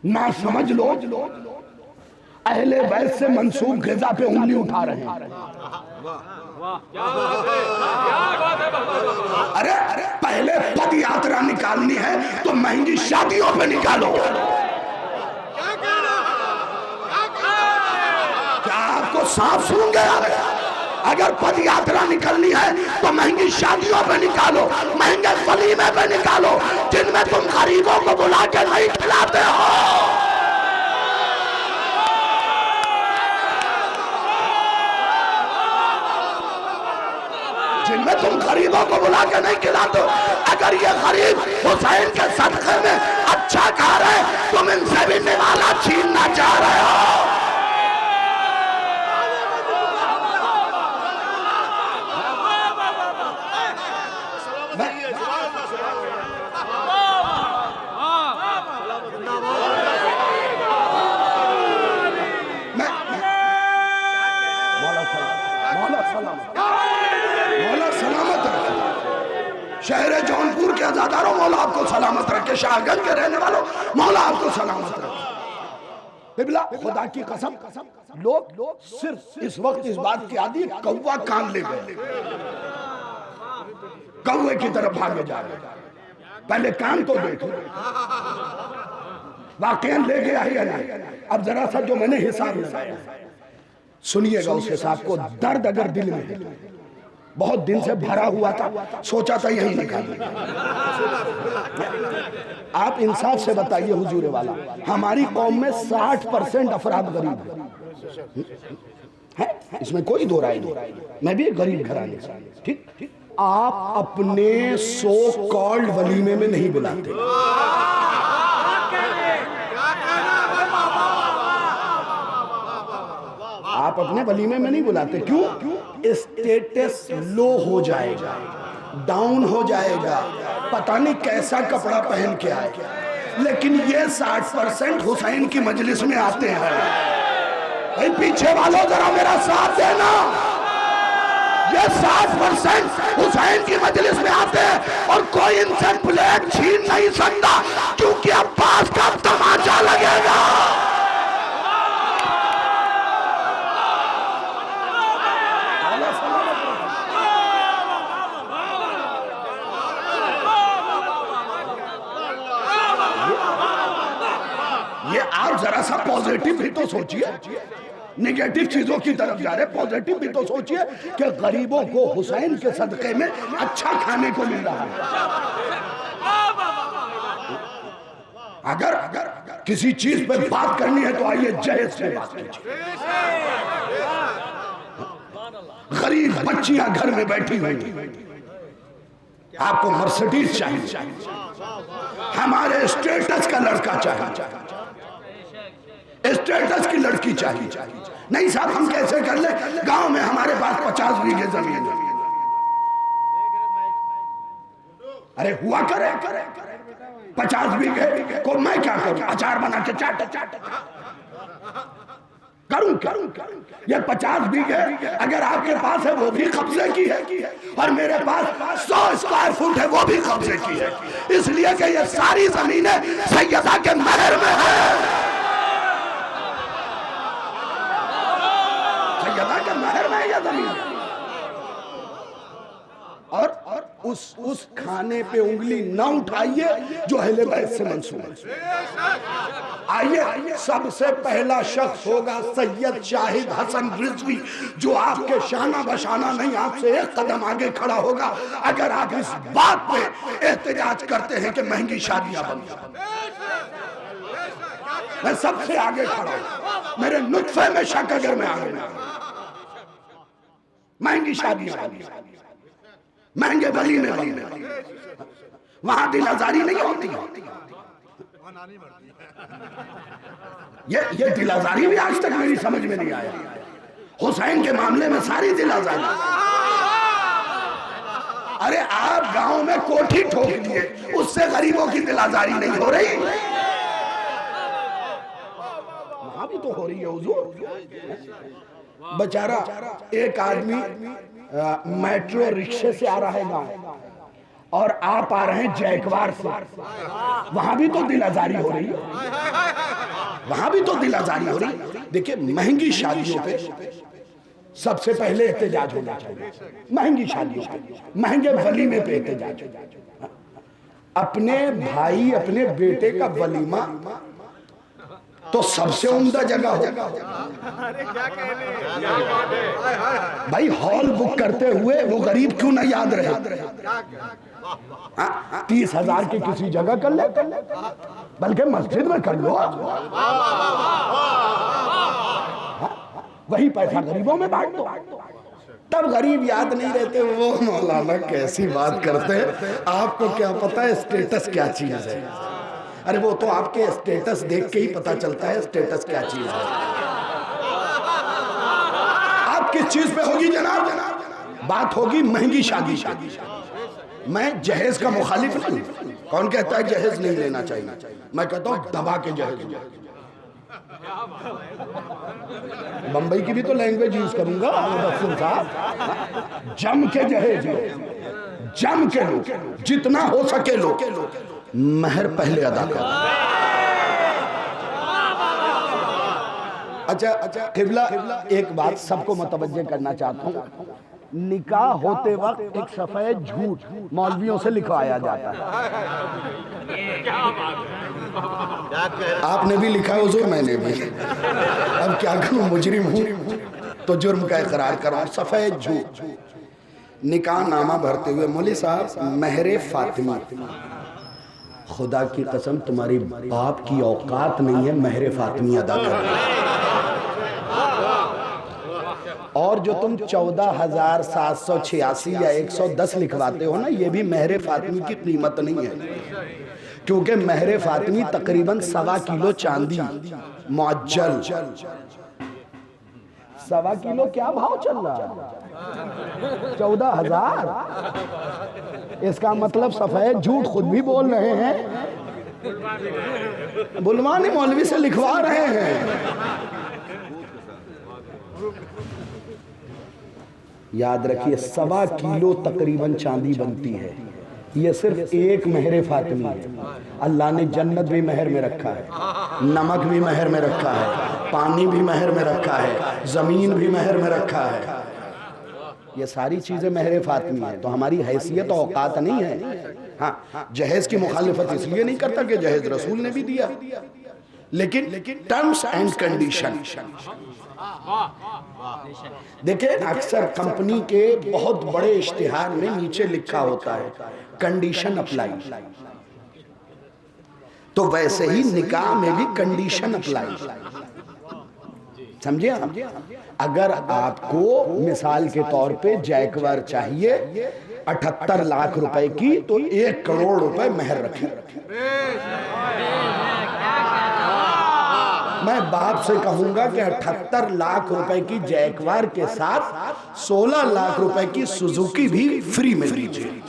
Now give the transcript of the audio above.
ना समझ लो अहले बैत से मंसूब ग़िज़ा पे उंगली उठा रहे हैं। अरे पहले पद यात्रा निकालनी है तो महंगी शादियों पे निकालो। क्या आपको साफ सुन गया? अगर पद यात्रा निकलनी है तो महंगी शादियों पे निकालो, महंगे वलीमे पे निकालो, जिनमें तुम गरीबों को बुला के नहीं खिलाते हो। जिनमें तुम गरीबों को बुला के नहीं खिलाते हो। अगर ये गरीब हुसैन के सदक़े में अच्छा खा रहे, तुम इनसे भी निवाला छीनना चाह रहे हो। शहर जौनपुर के आजादारों, मौला आपको सलामत रखे। शाहगंज के रहने वालों, मौला आपको सलामत रखे। बिबला खुदा की कसम, लोग सिर्फ इस वक्त इस बात की आदि कौवा कान ले गए, कौवे की तरफ भागे जा रहे। पहले कान तो देखो वाकई ले गया है या नहीं। अब जरा सा जो मैंने हिसाब लगाया सुनिएगा, उस हिसाब को। दर्द अगर दिल में बहुत दिन से भरा हुआ था, सोचा था यही निकाल। आप इंसाफ से बताइए हुजूर वाला, हमारी कौम में 60% अफराद गरीब है, इसमें कोई दो राय नहीं। मैं भी एक गरीब घराने से, ठीक। आप अपने सो कॉल्ड वलीमे में नहीं बुलाते। आप अपने वलीमे में नहीं बुलाते। क्यों? स्टेटस लो हो जाएगा, डाउन हो जाएगा, पता नहीं कैसा कपड़ा पहन के आए। लेकिन ये 60% हुसैन की मजलिस में आते हैं। भाई पीछे वालों जरा मेरा साथ देना। ये 60% हुसैन की मजलिस में आते हैं और कोई इनसे प्लेट छीन नहीं सकता, क्योंकि अब्बास का तमाचा लगेगा। ये आप जरा सा पॉजिटिव भी तो सोचिए, नेगेटिव चीजों की तरफ जा रहे, पॉजिटिव भी तो सोचिए कि गरीबों को हुसैन के सदक़े में अच्छा खाने को मिल रहा है। अगर किसी चीज पे बात करनी है तो आइए जहेज से बात कीजिए। गरीब बच्चियां घर में बैठी हुई, आपको मर्सिडीज चाहिए, हमारे स्टेटस का लड़का चाहिए, स्टेटस की लड़की चाहिए। नहीं साहब, हम कैसे कर ले? गांव में हमारे पास 50 बीघे जमीन है। अरे हुआ करे 50 बीघे को मैं क्या करूं? अचार बना के चाट करूं। ये 50 बीघे अगर आपके पास है वो भी कब्जे की है, और मेरे पास 100 स्क्वायर फुट है वो भी कब्जे की है। इसलिए कि ये सारी जमीनें सैयदा के महर में है। सैयदा के महर में है ये जमीन। और उस खाने पे उंगली ना उठाइए जो अहले बैत से मंसूब है। आइए, सबसे पहला शख्स होगा सैयद शाहिद हसन रिजवी, जो आपके शाना बशाना नहीं, आपसे एक कदम आगे खड़ा होगा अगर आप इस बात पे एहतजाज करते हैं कि महंगी शादियां बंद। मैं सबसे आगे खड़ा हूं, मेरे नुत्फे में शक अगर मैं आगे ना, महंगी शादियां, महंगे वलीमे वहां दिल आजारी नहीं होती। ये दिल आजारी भी आज तक मेरी समझ में नहीं आया। हुसैन के मामले में सारी दिल आजारी। अरे आप गांव में कोठी ठोक लिए, उससे गरीबों की दिल आजारी नहीं हो रही? वहां भी तो हो रही है हुजूर। बेचारा एक आदमी मेट्रो रिक्शे से आ रहा है गांव, और आप आ रहे हैं जैकवार से, वहां भी तो दिल आजारी हो रही है। वहां भी तो दिल आजारी हो रही। देखिए महंगी शादियों पे सबसे पहले एहतजाज होना चाहिए, महंगी शादियों पे, महंगे वलीमे पे एहतजाज। अपने भाई अपने बेटे का वलीमा तो सबसे उम्दा जगह हो। भाई हॉल बुक करते हुए वो गरीब क्यों ना याद रहे? 30,000 की किसी जगह कर ले, बल्कि मस्जिद में कर लो, वही पैसा गरीबों में बांट दो। तब गरीब याद नहीं रहते। वो मौलाना कैसी बात करते हैं, आपको क्या पता है स्टेटस क्या चीज है? अरे वो तो आपके स्टेटस देख के ही पता चलता है स्टेटस क्या चीज है। आप किस चीज पे होगी जनाब? बात होगी महंगी शादी पे। मैं जहेज का मुखालिफ नहीं। कौन कहता है जहेज नहीं लेना चाहिए? मैं कहता हूं दबा के जहेज। बंबई की भी तो लैंग्वेज यूज करूंगा साहब। जम के जहेज लो, जम के लो, जितना हो सके लो, महर पहले अदा कर। अच्छा किबला, एक बात सबको मुतवज्जे करना चाहता हूं। निकाह होते वक्त एक सफेद झूठ मौलवियों से लिखवाया जाता है। आपने भी लिखा है हुजूर, मैंने भी। अब क्या करूं, मुजरिम हूं तो जुर्म का इकरार करो। सफेद झूठ निकाह नामा भरते हुए मौलवी साहब महरे फातिमा, खुदा की कसम तुम्हारी बाप की औकात नहीं है महरे फातिमी अदा करना। और जो तुम 14,786 या 110 लिखवाते हो ना, ये भी महरे फातिमी की कीमत नहीं है। क्योंकि महरे फातिमी तकरीबन 1.25 किलो चांदी मुअज्जल। 1.25 किलो क्या भाव चल रहा है? 14,000। इसका मतलब सफेद झूठ खुद भी बोल रहे हैं, बुलवानी मौलवी से लिखवा रहे हैं। याद रखिए 1.25 किलो तकरीबन चांदी बनती है। ये सिर्फ एक महरे फातिमी है। अल्लाह ने जन्नत भी महर में रखा है, नमक भी महर में रखा है, पानी भी महर में रखा है, जमीन भी महर में रखा है। ये सारी चीजें महरे फातिमी है। तो हमारी हैसियत और औकात नहीं है। हाँ, जहेज की मुखालिफत इसलिए नहीं करता कि जहेज रसूल ने भी दिया, लेकिन टर्म्स एंड कंडीशन। देखिए अक्सर कंपनी के बहुत बड़े इश्तिहार में नीचे लिखा होता है कंडीशन अप्लाई। तो वैसे ही निकाह में भी कंडीशन अप्लाई। समझे आप? अगर आपको मिसाल के तौर पे जैकवार चाहिए 78 लाख रुपए की, तो 1 करोड़ रुपए महर रखें। मैं बाप से कहूंगा कि 78 लाख रुपए की जैकवार के साथ 16 लाख रुपए की सुजुकी भी फ्री में दीजिए।